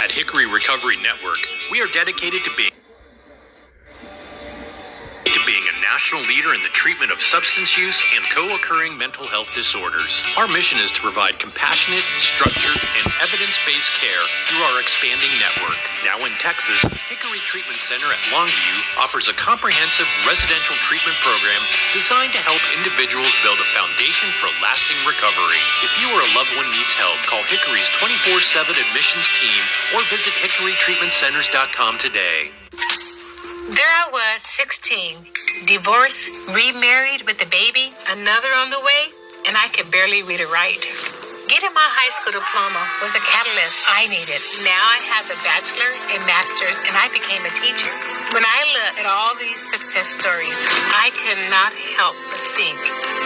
At Hickory Recovery Network, we are dedicated to being a national leader in the treatment of substance use and co-occurring mental health disorders. Our mission is to provide compassionate, structured, and evidence-based care through our expanding network. Now in Texas, Hickory Treatment Center at Longview offers a comprehensive residential treatment program designed to help individuals build a foundation for lasting recovery. If you or a loved one needs help, call Hickory's 24/7 admissions team or visit hickorytreatmentcenters.com today. There I was, 16, divorced, remarried with a baby, another on the way, and I could barely read or write. Getting my high school diploma was a catalyst I needed. Now I have a bachelor's and master's, and I became a teacher. When I look at all these success stories, I cannot help but think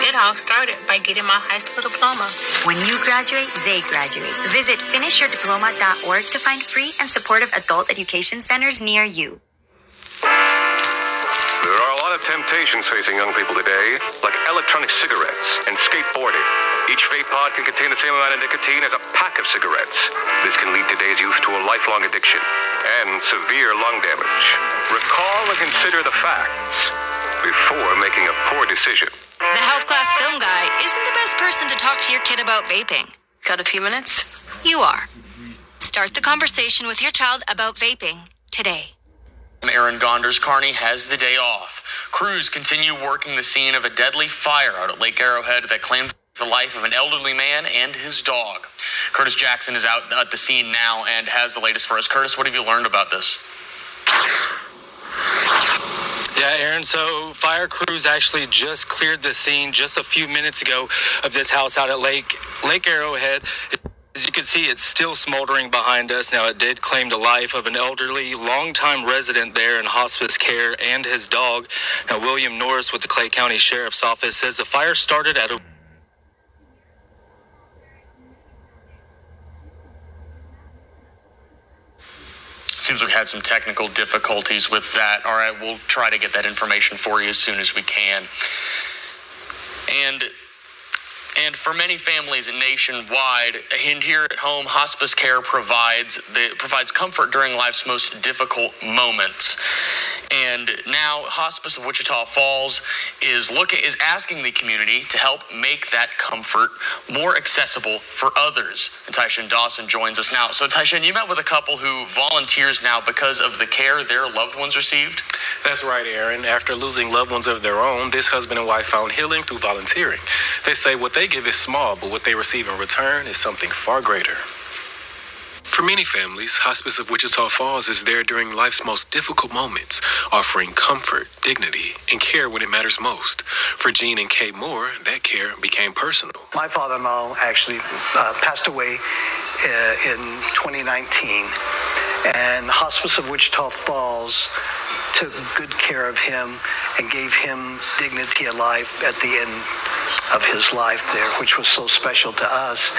it all started by getting my high school diploma. When you graduate, they graduate. Visit finishyourdiploma.org to find free and supportive adult education centers near you. There are a lot of temptations facing young people today, like electronic cigarettes and skateboarding. Each vape pod can contain the same amount of nicotine as a pack of cigarettes. This can lead today's youth to a lifelong addiction and severe lung damage. Recall and consider the facts before making a poor decision. The health class film guy isn't the best person to talk to your kid about vaping. Got a few minutes? You are. Start the conversation with your child about vaping today. Aaron Gonders Kearney has the day off. Crews continue working the scene of a deadly fire out at Lake Arrowhead that claimed the life of an elderly man and his dog. Curtis Jackson is out at the scene now and has the latest for us. Curtis, what have you learned about this? Yeah, Aaron, so fire crews actually just cleared the scene just a few minutes ago of this house out at Lake Arrowhead. As you can see, it's still smoldering behind us. Now, it did claim the life of an elderly, longtime resident there in hospice care and his dog. Now, William Norris with the Clay County Sheriff's Office says the fire started at a... Seems we had some technical difficulties with that. All right, we'll try to get that information for you as soon as we can. And for many families nationwide, and here at home, hospice care provides comfort during life's most difficult moments. And now Hospice of Wichita Falls is asking the community to help make that comfort more accessible for others. And Tyshawn Dawson joins us now. So Tyshawn, you met with a couple who volunteers now because of the care their loved ones received? That's right, Aaron. After losing loved ones of their own, this husband and wife found healing through volunteering. They say what they give is small, but what they receive in return is something far greater. For many families, Hospice of Wichita Falls is there during life's most difficult moments, offering comfort, dignity, and care when it matters most. For Gene and Kay Moore, that care became personal. My father-in-law actually passed away in 2019, and Hospice of Wichita Falls took good care of him and gave him dignity of life at the end of his life there, which was so special to us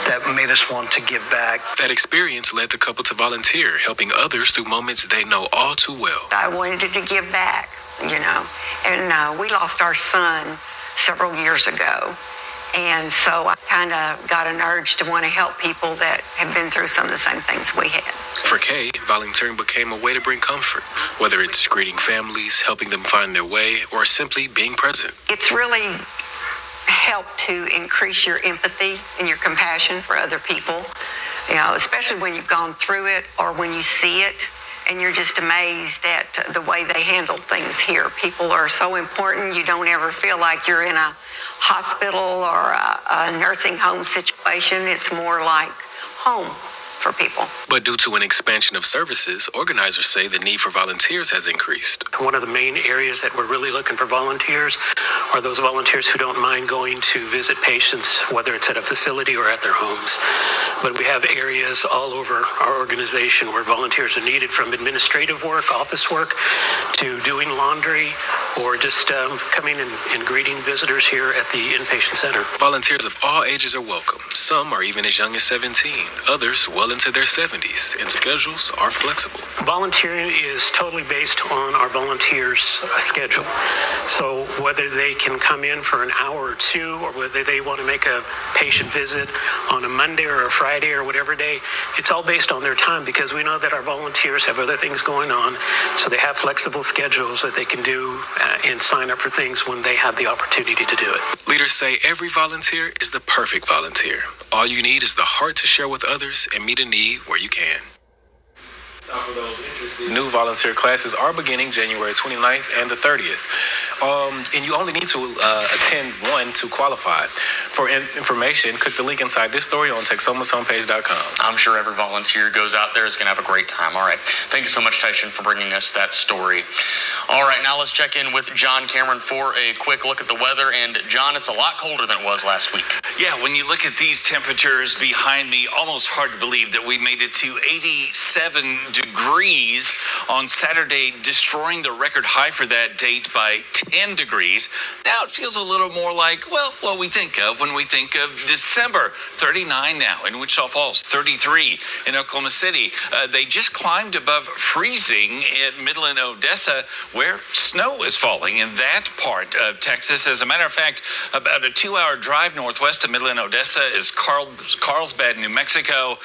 that made us want to give back. That experience led the couple to volunteer, helping others through moments they know all too well. I wanted to give back, and we lost our son several years ago. And so I kind of got an urge to want to help people that have been through some of the same things we had. For Kay, volunteering became a way to bring comfort, whether it's greeting families, helping them find their way, or simply being present. It's really helped to increase your empathy and your compassion for other people, especially when you've gone through it or when you see it. And you're just amazed at the way they handle things here. People are so important. You don't ever feel like you're in a hospital or a nursing home situation. It's more like home for people. But due to an expansion of services, organizers say the need for volunteers has increased. One of the main areas that we're really looking for volunteers are those volunteers who don't mind going to visit patients, whether it's at a facility or at their homes. But we have areas all over our organization where volunteers are needed, from administrative work, office work, to doing laundry, or just coming and greeting visitors here at the inpatient center. Volunteers of all ages are welcome. Some are even as young as 17, others well into their 70s, and schedules are flexible. Volunteering is totally based on our volunteers' schedule. So whether they can come in for an hour or two, or whether they want to make a patient visit on a Monday or a Friday Friday or whatever day. It's all based on their time because we know that our volunteers have other things going on. So they have flexible schedules that they can do and sign up for things when they have the opportunity to do it. Leaders say every volunteer is the perfect volunteer. All you need is the heart to share with others and meet a need where you can. For those interested, new volunteer classes are beginning January 29th and the 30th. And you only need to attend one to qualify. For information, click the link inside this story on TexomasHomepage.com. I'm sure every volunteer goes out there is going to have a great time. All right. Thank you so much, Tyson, for bringing us that story. All right, now let's check in with John Cameron for a quick look at the weather. And John, it's a lot colder than it was last week. Yeah, when you look at these temperatures behind me, almost hard to believe that we made it to 87 degrees on Saturday, destroying the record high for that date by 10 degrees. Now it feels a little more like, well, what we think of when we think of December. 39 now in Wichita Falls, 33 in Oklahoma City. They just climbed above freezing at Midland, Odessa, where snow is falling in that part of Texas. As a matter of fact, about a 2-hour drive northwest of Midland, Odessa is Carlsbad, New Mexico.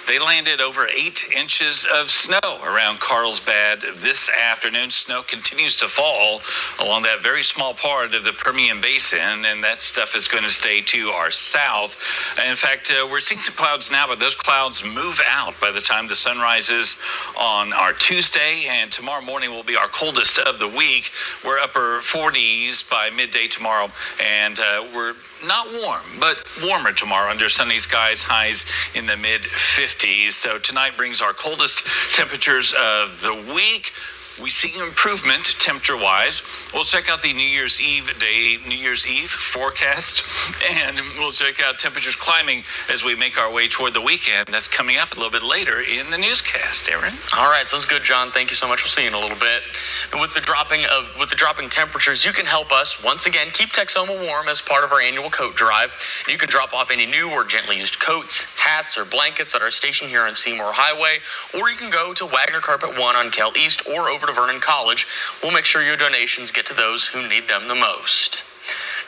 They landed over 8 inches of snow around Carlsbad this afternoon. Snow continues to fall along that very small part of the Permian Basin, and that stuff is going to stay to our south. In fact, we're seeing some clouds now, but those clouds move out by the time the sun rises on our Tuesday, and tomorrow morning will be our coldest of the week. We're upper 40s by midday tomorrow, and we're not warm, but warmer tomorrow under sunny skies, highs in the mid-50s. So tonight brings our coldest temperatures of the week. We see improvement temperature-wise. We'll check out the New Year's Eve forecast, and we'll check out temperatures climbing as we make our way toward the weekend. That's coming up a little bit later in the newscast, Aaron. All right, sounds good, John. Thank you so much. We'll see you in a little bit. And with the dropping temperatures, you can help us once again keep Texoma warm as part of our annual coat drive. You can drop off any new or gently used coats, hats, or blankets at our station here on Seymour Highway, or you can go to Wagner Carpet 1 on Cal East or over to Vernon College. We'll make sure your donations get to those who need them the most.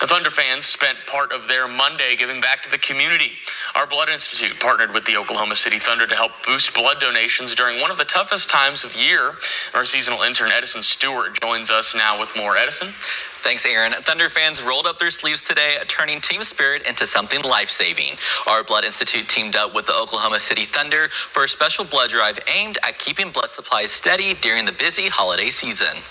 The Thunder fans spent part of their Monday giving back to the community. Our Blood Institute partnered with the Oklahoma City Thunder to help boost blood donations during one of the toughest times of year. Our seasonal intern Edison Stewart joins us now with more. Edison? Thanks, Aaron. Thunder fans rolled up their sleeves today, turning team spirit into something life-saving. Our Blood Institute teamed up with the Oklahoma City Thunder for a special blood drive aimed at keeping blood supplies steady during the busy holiday season.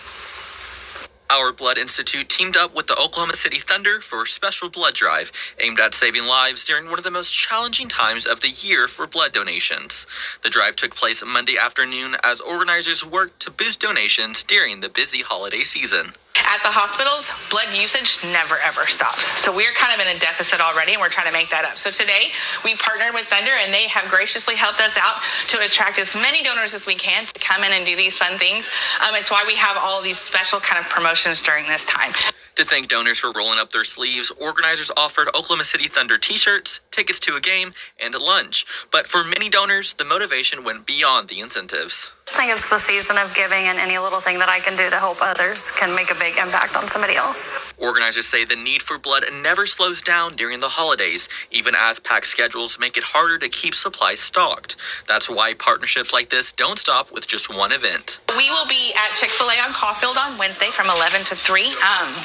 Our Blood Institute teamed up with the Oklahoma City Thunder for a special blood drive aimed at saving lives during one of the most challenging times of the year for blood donations. The drive took place Monday afternoon as organizers worked to boost donations during the busy holiday season. At the hospitals, blood usage never ever stops. So we're kind of in a deficit already, and we're trying to make that up. So today we partnered with Thunder, and they have graciously helped us out to attract as many donors as we can to come in and do these fun things. It's why we have all these special kind of promotions during this time. To thank donors for rolling up their sleeves, organizers offered Oklahoma City Thunder t-shirts, tickets to a game, and a lunch. But for many donors, the motivation went beyond the incentives. I think it's the season of giving, and any little thing that I can do to help others can make a big impact on somebody else. Organizers say the need for blood never slows down during the holidays, even as packed schedules make it harder to keep supplies stocked. That's why partnerships like this don't stop with just one event. We will be at Chick-fil-A on Caulfield on Wednesday from 11 to 3.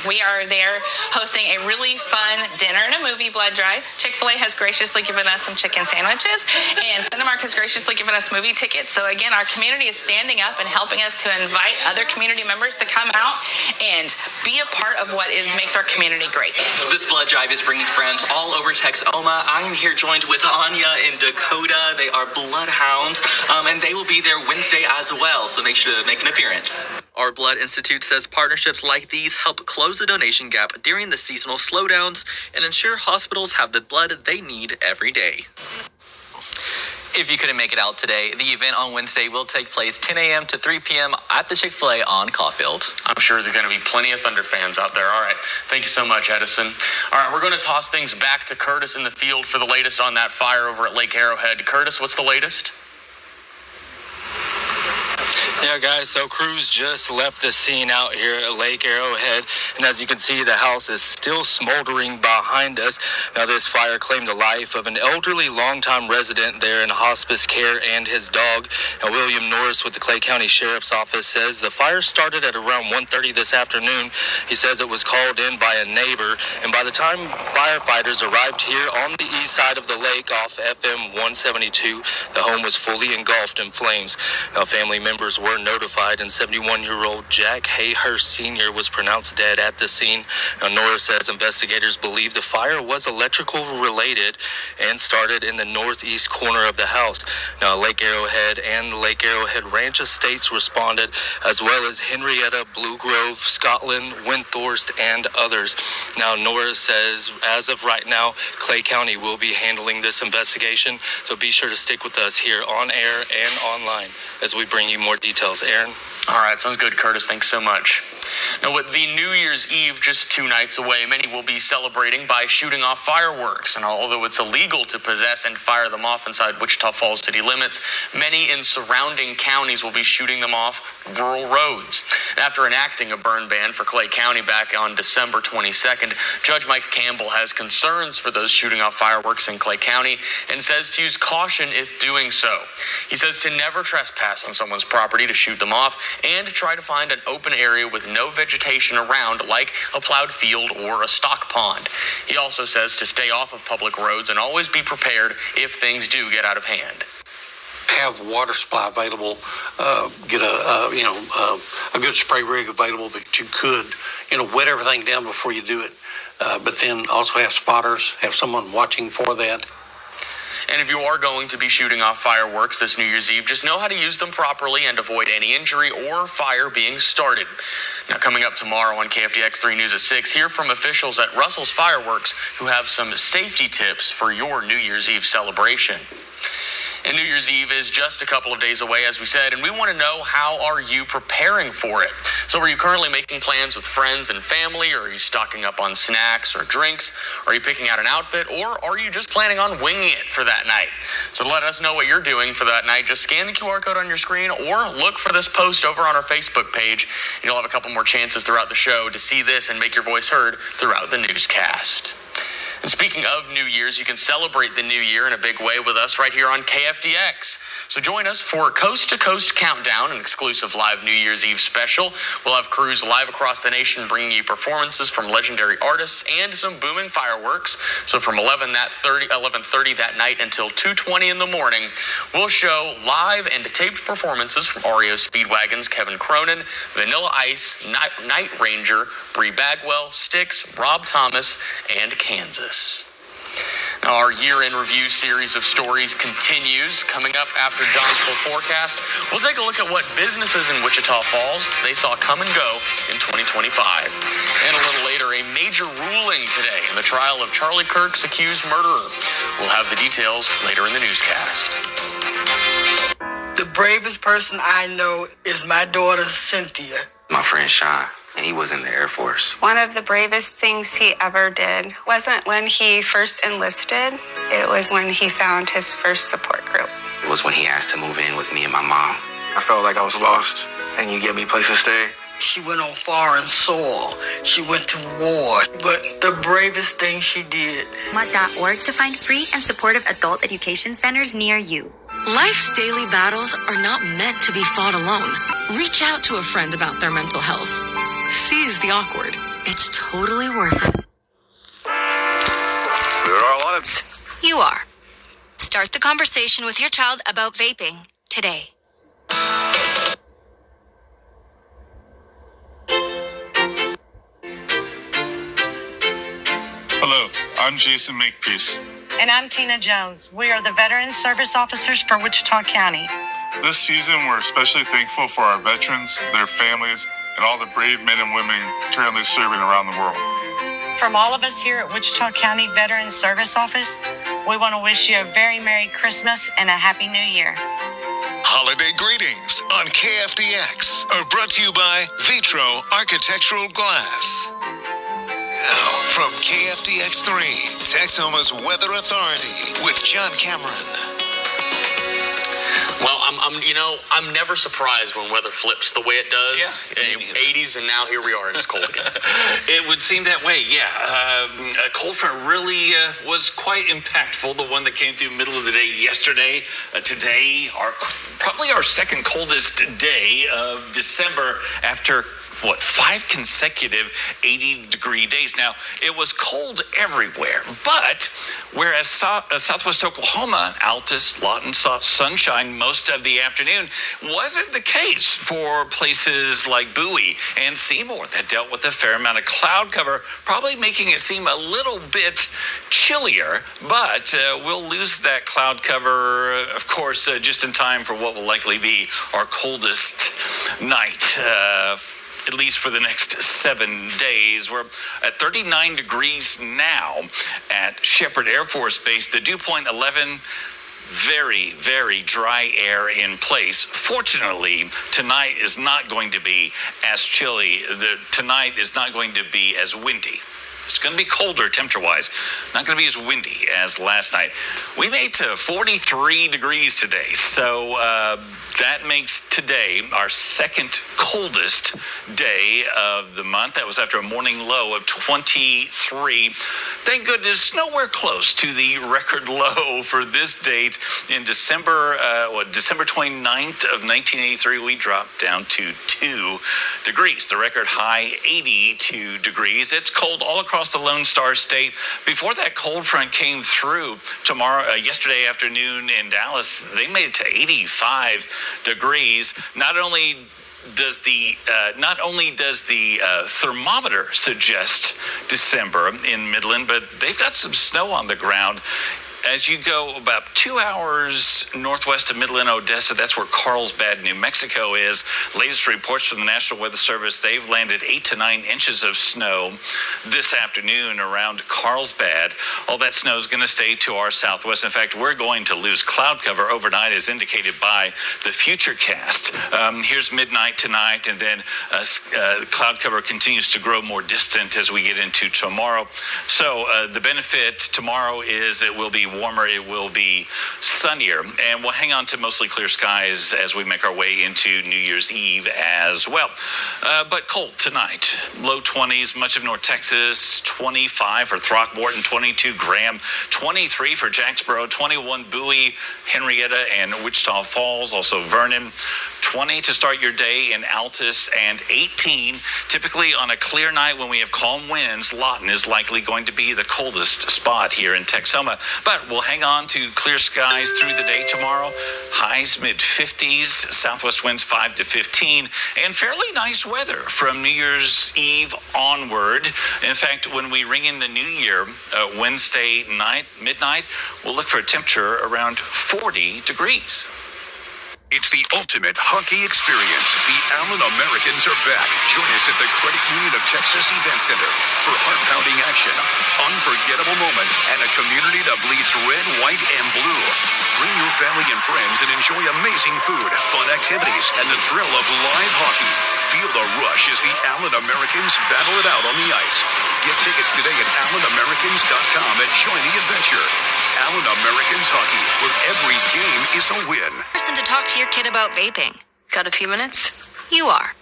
We are there hosting a really fun dinner and a movie blood drive. Chick-fil-A has graciously given us some chicken sandwiches, and Cinemark has graciously given us movie tickets. So again, our community is standing up and helping us to invite other community members to come out and be a part of what makes our community great. This blood drive is bringing friends all over Texoma. I'm here joined with Anya and Dakota. They are bloodhounds, and they will be there Wednesday as well, so make sure to make an appearance. Our Blood Institute says partnerships like these help close the donation gap during the seasonal slowdowns and ensure hospitals have the blood they need every day. If you couldn't make it out today, the event on Wednesday will take place 10 a.m. to 3 p.m. at the Chick-fil-A on Caulfield. I'm sure there's going to be plenty of Thunder fans out there. All right. Thank you so much, Edison. All right, we're going to toss things back to Curtis in the field for the latest on that fire over at Lake Arrowhead. Curtis, what's the latest? Yeah, guys, so crews just left the scene out here at Lake Arrowhead, and as you can see, the house is still smoldering behind us. Now, this fire claimed the life of an elderly longtime resident there in hospice care and his dog. Now, William Norris with the Clay County Sheriff's Office says the fire started at around 1:30 this afternoon. He says it was called in by a neighbor, and by the time firefighters arrived here on the east side of the lake off FM 172, the home was fully engulfed in flames. Now, family members were notified, and 71-year-old Jack Hayhurst Sr. was pronounced dead at the scene. Now, Norris says investigators believe the fire was electrical related and started in the northeast corner of the house. Now, Lake Arrowhead and the Lake Arrowhead Ranch Estates responded, as well as Henrietta, Blue Grove, Scotland, Windthorst, and others. Now, Norris says as of right now, Clay County will be handling this investigation, so be sure to stick with us here on air and online as we bring you more details. Aaron? All right, sounds good, Curtis. Thanks so much. Now, with the New Year's Eve just 2 nights away, many will be celebrating by shooting off fireworks. And although it's illegal to possess and fire them off inside Wichita Falls city limits, many in surrounding counties will be shooting them off rural roads. And after enacting a burn ban for Clay County back on December 22nd, Judge Mike Campbell has concerns for those shooting off fireworks in Clay County and says to use caution if doing so. He says to never trespass on someone's property to shoot them off, and try to find an open area with no vegetation around, like a plowed field or a stock pond. He also says to stay off of public roads and always be prepared if things do get out of hand. Have water supply available, get a good spray rig available that you could, wet everything down before you do it. But then also have spotters, have someone watching for that. And if you are going to be shooting off fireworks this New Year's Eve, just know how to use them properly and avoid any injury or fire being started. Now, coming up tomorrow on KFDX 3 News at 6, hear from officials at Russell's Fireworks who have some safety tips for your New Year's Eve celebration. And New Year's Eve is just a couple of days away, as we said, and we want to know, how are you preparing for it? So are you currently making plans with friends and family, or are you stocking up on snacks or drinks? Are you picking out an outfit, or are you just planning on winging it for that night? So let us know what you're doing for that night. Just scan the QR code on your screen or look for this post over on our Facebook page, and you'll have a couple more chances throughout the show to see this and make your voice heard throughout the newscast. And speaking of New Year's, you can celebrate the new year in a big way with us right here on KFDX. So join us for Coast to Coast Countdown, an exclusive live New Year's Eve special. We'll have crews live across the nation bringing you performances from legendary artists and some booming fireworks. So from 11:30 that night until 2:20 in the morning, we'll show live and taped performances from REO Speedwagon's Kevin Cronin, Vanilla Ice, Night Ranger, Bree Bagwell, Styx, Rob Thomas, and Kansas. Now, our year-end review series of stories continues. Coming up after John's full forecast, we'll take a look at what businesses in Wichita Falls they saw come and go in 2025. And a little later, a major ruling today in the trial of Charlie Kirk's accused murderer. We'll have the details later in the newscast. The bravest person I know is my daughter, Cynthia. My friend Sean. And he was in the Air Force. One of the bravest things he ever did wasn't when he first enlisted. It was when he found his first support group. It was when he asked to move in with me and my mom. I felt like I was lost, and you gave me a place to stay. She went on foreign soil. She went to war. But the bravest thing she did. .org to find free and supportive adult education centers near you. Life's daily battles are not meant to be fought alone. Reach out to a friend about their mental health. Seize the awkward. It's totally worth it. There are a lot of... You are. Start the conversation with your child about vaping today. Hello, I'm Jason Makepeace. And I'm Tina Jones. We are the Veteran Service Officers for Wichita County. This season, we're especially thankful for our veterans, their families, and all the brave men and women currently serving around the world. From all of us here at Wichita County Veteran Service Office, we want to wish you a very Merry Christmas and a Happy New Year. Holiday greetings on KFDX are brought to you by Vitro Architectural Glass. Now, from KFDX 3, Texoma's Weather Authority with John Cameron. Well, I'm I'm never surprised when weather flips the way it does. Yeah. 80s, and now here we are, and it's cold again. It would seem that way, yeah. A cold front really was quite impactful, the one that came through middle of the day yesterday. Today, probably our second coldest day of December after 5 consecutive 80-degree days. Now, it was cold everywhere, but whereas southwest Oklahoma, Altus, Lawton saw sunshine most of the afternoon, wasn't the case for places like Bowie and Seymour that dealt with a fair amount of cloud cover, probably making it seem a little bit chillier, but we'll lose that cloud cover, of course, just in time for what will likely be our coldest night, at least for the next 7 days. We're at 39 degrees now at Shepherd Air Force Base. The dew point 11, very, very dry air in place. Fortunately, tonight is not going to be as chilly. Tonight is not going to be as windy. It's going to be colder temperature-wise. Not going to be as windy as last night. We made to 43 degrees today, so that makes today our second coldest day of the month. That was after a morning low of 23. Thank goodness, nowhere close to the record low for this date in December. December 29th of 1983, we dropped down to 2 degrees. The record high, 82 degrees. It's cold all across the Lone Star State. Before that cold front came through yesterday afternoon in Dallas, they made it to 85 degrees. Not only does the thermometer suggest December in Midland, but they've got some snow on the ground. As you go about 2 hours northwest of Midland, Odessa, that's where Carlsbad, New Mexico is. Latest reports from the National Weather Service, they've landed 8 to 9 inches of snow this afternoon around Carlsbad. All that snow is going to stay to our southwest. In fact, we're going to lose cloud cover overnight as indicated by the Futurecast. Here's midnight tonight, and then cloud cover continues to grow more distant as we get into tomorrow. So the benefit tomorrow is it will be warmer, it will be sunnier, and we'll hang on to mostly clear skies as we make our way into New Year's Eve as well. But cold tonight. Low 20s, much of North Texas, 25 for Throckmorton, 22 Graham, 23 for Jacksboro, 21 Bowie, Henrietta, and Wichita Falls, also Vernon. 20 to start your day in Altus, and 18 typically on a clear night when we have calm winds. Lawton is likely going to be the coldest spot here in Texoma, but we'll hang on to clear skies through the day tomorrow. Highs mid-50s, southwest winds 5 to 15, and fairly nice weather from New Year's Eve onward. In fact, when we ring in the new year, Wednesday night, midnight, we'll look for a temperature around 40 degrees. It's the ultimate hockey experience. The Allen Americans are back. Join us at the Credit Union of Texas Event Center for heart-pounding action, unforgettable moments, and a community that bleeds red, white, and blue. Bring your family and friends and enjoy amazing food, fun activities, and the thrill of live hockey. Feel the rush as the Allen Americans battle it out on the ice. Get tickets today at AllenAmericans.com and join the adventure. Allen Americans Hockey, where every game is a win. Person to talk to your kid about vaping. Got a few minutes? You are.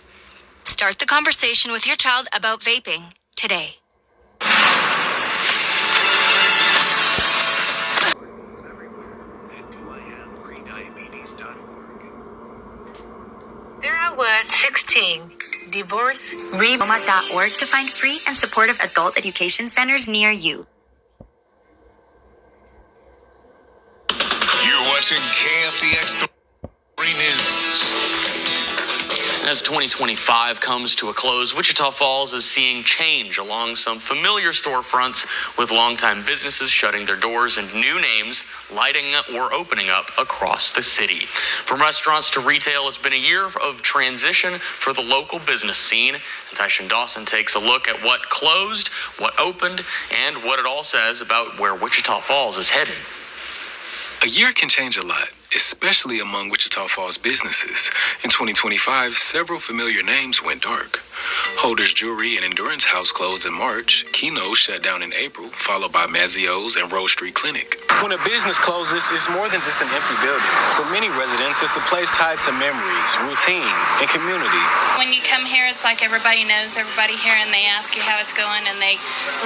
Start the conversation with your child about vaping today. Vera was 16. Divorce. Read.org to find free and supportive adult education centers near you. You're watching KFDX 3 News. As 2025 comes to a close, Wichita Falls is seeing change along some familiar storefronts, with longtime businesses shutting their doors and new names lighting up or opening up across the city. From restaurants to retail, it's been a year of transition for the local business scene. Tyshawn Dawson takes a look at what closed, what opened, and what it all says about where Wichita Falls is headed. A year can change a lot. especially among Wichita Falls businesses. In 2025, several familiar names went dark. Holder's Jewelry and Endurance House closed in March. Keno shut down in April, followed by Mazzio's and Rose Street Clinic. When a business closes, it's more than just an empty building. For many residents, it's a place tied to memories, routine, and community. When you come here, it's like everybody knows everybody here, and they ask you how it's going, and they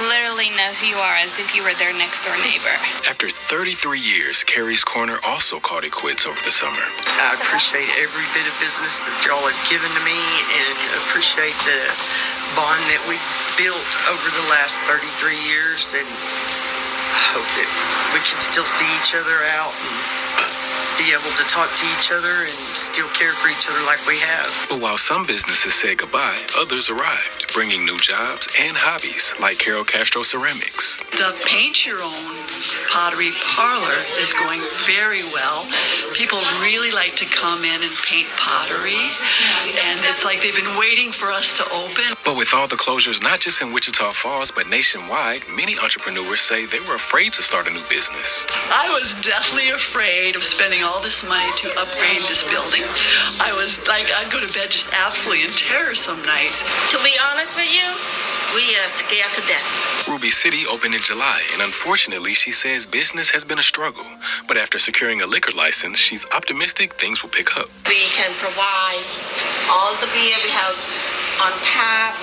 literally know who you are as if you were their next door neighbor. After 33 years, Carrie's Corner also called it quits over the summer. I appreciate every bit of business that y'all have given to me and appreciate the bond that we've built over the last 33 years, and I hope that we can still see each other out and be able to talk to each other and still care for each other like we have. But while some businesses said goodbye, others arrived, bringing new jobs and hobbies, like Carol Castro Ceramics. The Paint Your Own Pottery Parlor is going very well. People really like to come in and paint pottery, and it's like they've been waiting for us to open. But with all the closures, not just in Wichita Falls, but nationwide, many entrepreneurs say they were afraid to start a new business. I was deathly afraid of spending all this money to upgrade this building. I was like, I'd go to bed just absolutely in terror some nights. To be honest with you, we are scared to death. Ruby City opened in July, and unfortunately, she says business has been a struggle. But after securing a liquor license, she's optimistic things will pick up. We can provide all the beer we have on tap,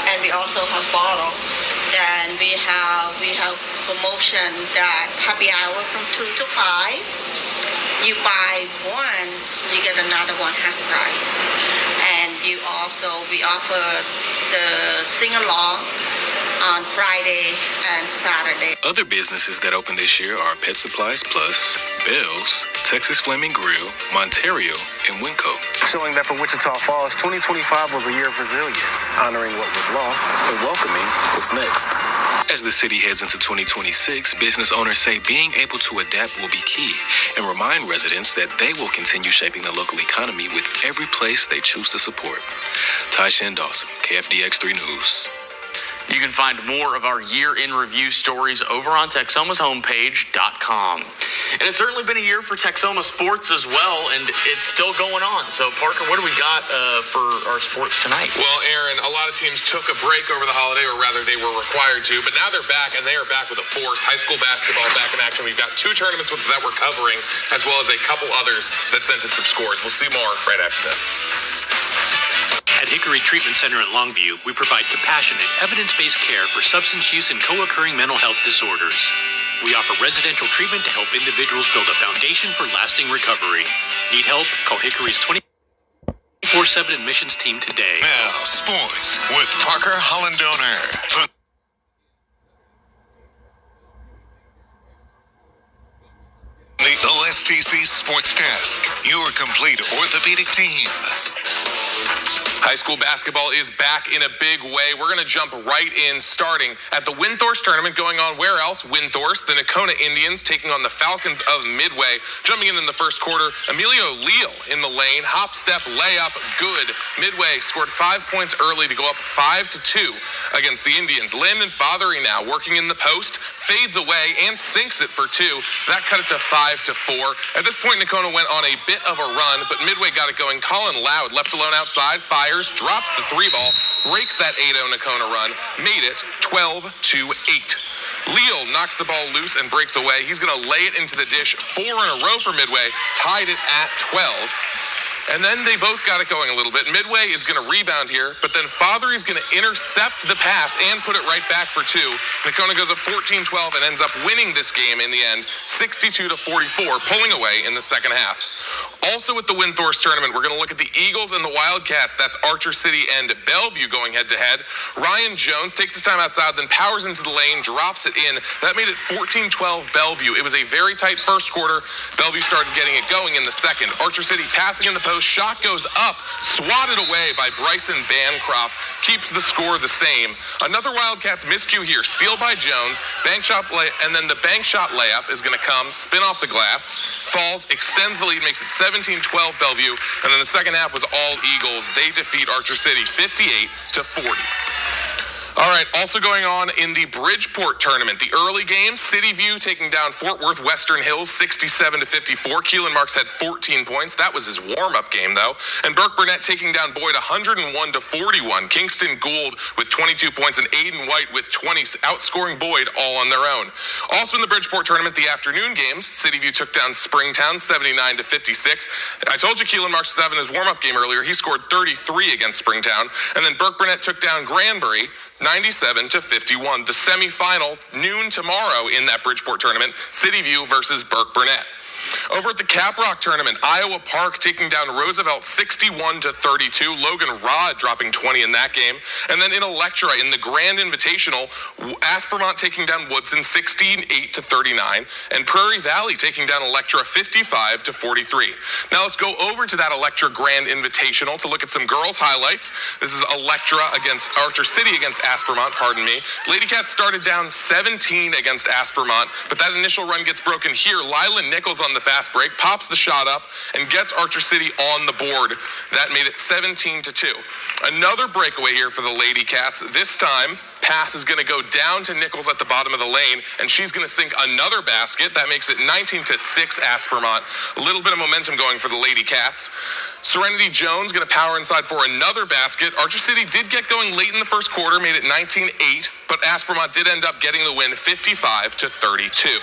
and we also have bottle. Then we have promotion that happy hour from 2 to 5. You buy one, you get another one half price. And we offer the sing-along on Friday and Saturday. Other businesses that opened this year are Pet Supplies Plus, Bell's, Texas Flaming Grill, Monterio, and Winco. Showing that for Wichita Falls, 2025 was a year of resilience, honoring what was lost and welcoming what's next. As the city heads into 2026, business owners say being able to adapt will be key and remind residents that they will continue shaping the local economy with every place they choose to support. Ty Dawson, KFDX 3 News. You can find more of our year-in review stories over on Texoma's homepage.com. And it's certainly been a year for Texoma sports as well, and it's still going on. So, Parker, what do we got for our sports tonight? Well, Aaron, a lot of teams took a break over the holiday, or rather they were required to, but now they're back, and they are back with a force. High school basketball back in action. We've got 2 tournaments that we're covering, as well as a couple others that sent in some scores. We'll see more right after this. At Hickory Treatment Center in Longview, we provide compassionate, evidence-based care for substance use and co-occurring mental health disorders. We offer residential treatment to help individuals build a foundation for lasting recovery. Need help? Call Hickory's 24/7 admissions team today. Now, sports with Parker Hollandoner. From the OSTC Sports Desk, your complete orthopedic team. High school basketball is back in a big way. We're going to jump right in, starting at the Windthorst tournament going on. Where else? Windthorst, the Nakona Indians taking on the Falcons of Midway. Jumping in the first quarter, Emilio Leal in the lane. Hop, step, layup, good. Midway scored 5 points early to go up 5-2 against the Indians. Landon Fothery now working in the post, fades away and sinks it for 2. That cut it to 5-4. At this point, Nakona went on a bit of a run, but Midway got it going. Colin Loud left alone outside, fires, drops the 3 ball, breaks that 8-0 Nakona run, made it 12-8. Leal knocks the ball loose and breaks away. He's going to lay it into the dish 4 in a row for Midway, tied it at 12. And then they both got it going a little bit. Midway is going to rebound here, but then Fothery's going to intercept the pass and put it right back for 2. Nakona goes up 14-12 and ends up winning this game in the end, 62-44, pulling away in the second half. Also at the Windthorst tournament, we're going to look at the Eagles and the Wildcats. That's Archer City and Bellevue going head-to-head. Ryan Jones takes his time outside, then powers into the lane, drops it in. That made it 14-12 Bellevue. It was a very tight first quarter. Bellevue started getting it going in the second. Archer City passing in the post. Shot goes up, swatted away by Bryson Bancroft. Keeps the score the same. Another Wildcats miscue here. Steal by Jones. Bank shot and then the bank shot layup is going to come. Spin off the glass. Falls, extends the lead, makes it 17-12 Bellevue. And then the second half was all Eagles. They defeat Archer City 58-40. All right, also going on in the Bridgeport tournament, the early game, City View taking down Fort Worth Western Hills 67-54. Keelan Marks had 14 points. That was his warm-up game, though. And Burke Burnett taking down Boyd 101-41. Kingston Gould with 22 points and Aiden White with 20, outscoring Boyd all on their own. Also in the Bridgeport tournament, the afternoon games, City View took down Springtown 79-56. I told you Keelan Marks was having his warm-up game earlier. He scored 33 against Springtown. And then Burke Burnett took down Granbury 97-51. The semifinal, noon tomorrow in that Bridgeport tournament, City View versus Burke Burnett. Over at the Caprock tournament, Iowa Park taking down Roosevelt 61-32. Logan Rod dropping 20 in that game. And then in Electra, in the Grand Invitational, Aspermont taking down Woodson 68-39. And Prairie Valley taking down Electra 55-43. Now let's go over to that Electra Grand Invitational to look at some girls' highlights. This is Electra against Archer City against Aspermont, pardon me. Lady Cats started down 17 against Aspermont, but that initial run gets broken here. Lila Nichols on the fast break, pops the shot up, and gets Archer City on the board. That made it 17-2. Another breakaway here for the Lady Cats. This time, pass is going to go down to Nichols at the bottom of the lane, and she's going to sink another basket. That makes it 19-6 Aspermont. A little bit of momentum going for the Lady Cats. Serenity Jones going to power inside for another basket. Archer City did get going late in the first quarter, made it 19-8, but Aspermont did end up getting the win 55-32.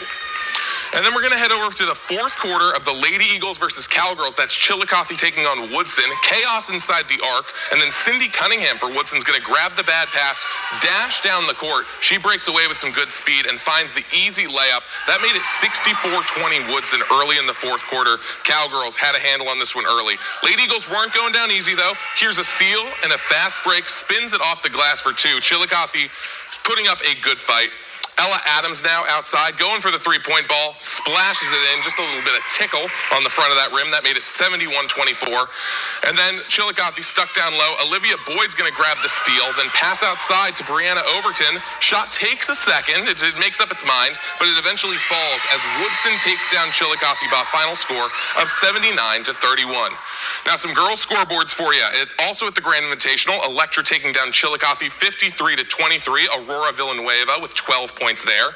And then we're going to head over to the fourth quarter of the Lady Eagles versus Cowgirls. That's Chillicothe taking on Woodson. Chaos inside the arc. And then Cindy Cunningham for Woodson's going to grab the bad pass, dash down the court. She breaks away with some good speed and finds the easy layup. That made it 64-20 Woodson early in the fourth quarter. Cowgirls had a handle on this one early. Lady Eagles weren't going down easy, though. Here's a steal and a fast break. Spins it off the glass for two. Chillicothe putting up a good fight. Ella Adams now outside, going for the three-point ball, splashes it in, just a little bit of tickle on the front of that rim. That made it 71-24. And then Chillicothe stuck down low. Olivia Boyd's going to grab the steal, then pass outside to Brianna Overton. Shot takes a second. It makes up its mind, but it eventually falls as Woodson takes down Chillicothe by a final score of 79-31. Now some girls scoreboards for you. Also at the Grand Invitational, Electra taking down Chillicothe 53-23. Aurora Villanueva with 12 points there.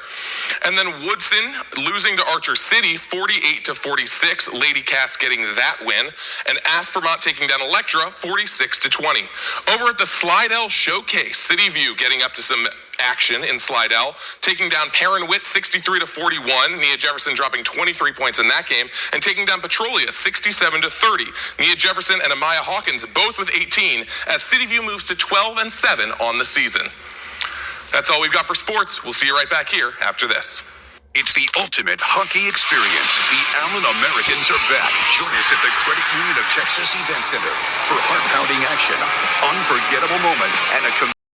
And then Woodson losing to Archer City 48-46. Lady Cats getting that win. And Aspermont taking down Electra 46-20. Over at the Slidell Showcase, City View getting up to some action in Slidell, taking down Perrin Witt 63-41. Nia Jefferson dropping 23 points in that game, and taking down Petrolia 67-30. Nia Jefferson and Amaya Hawkins both with 18 as City View moves to 12-7 on the season. That's all we've got for sports. We'll see you right back here after this. It's the ultimate hockey experience. The Allen Americans are back. Join us at the Credit Union of Texas Event Center for heart-pounding action, unforgettable moments, and a